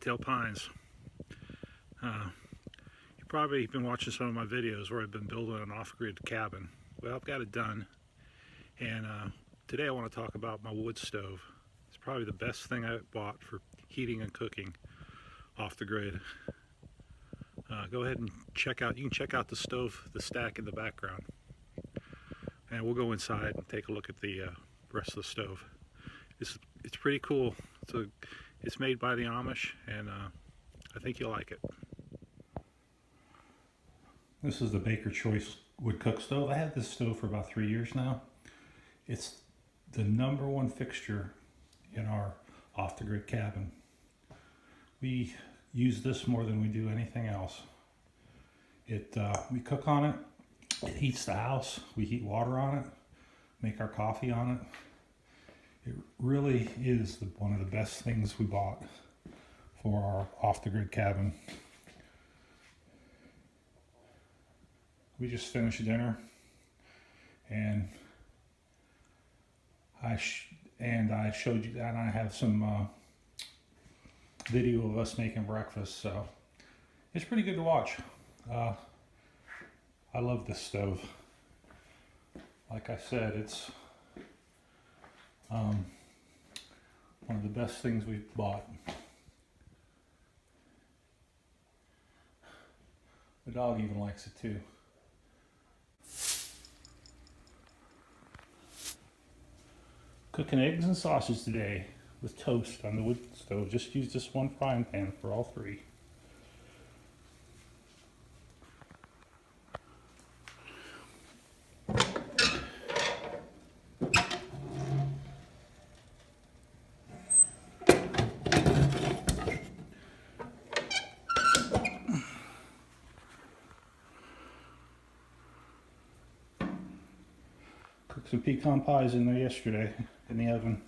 Whitetail Pines. You've probably been watching some of my videos where I've been building an off-grid cabin. Well, I've got it done, and today I want to talk about my wood stove. It's probably the best thing I bought for heating and cooking off the grid. Go ahead and check out, you can check out the stove, the stack in the background. And we'll go inside and take a look at the rest of the stove. It's pretty cool. It's made by the Amish, and I think you'll like it. This is the Baker Choice wood cook stove. I had this stove for about 3 years now. It's the #1 fixture in our off-the-grid cabin. We use this more than we do anything else. We cook on it. It heats the house. We heat water on it, make our coffee on it. It really is one of the best things we bought for our off-the-grid cabin. We just finished dinner, and I showed you that. And I have some video of us making breakfast, so it's pretty good to watch. I love this stove. Like I said, it's one of the best things we've bought. The dog even likes it too. Cooking eggs and sausage today with toast on the wood stove. Just use this one frying pan for all three. Cooked some pecan pies in there yesterday in the oven.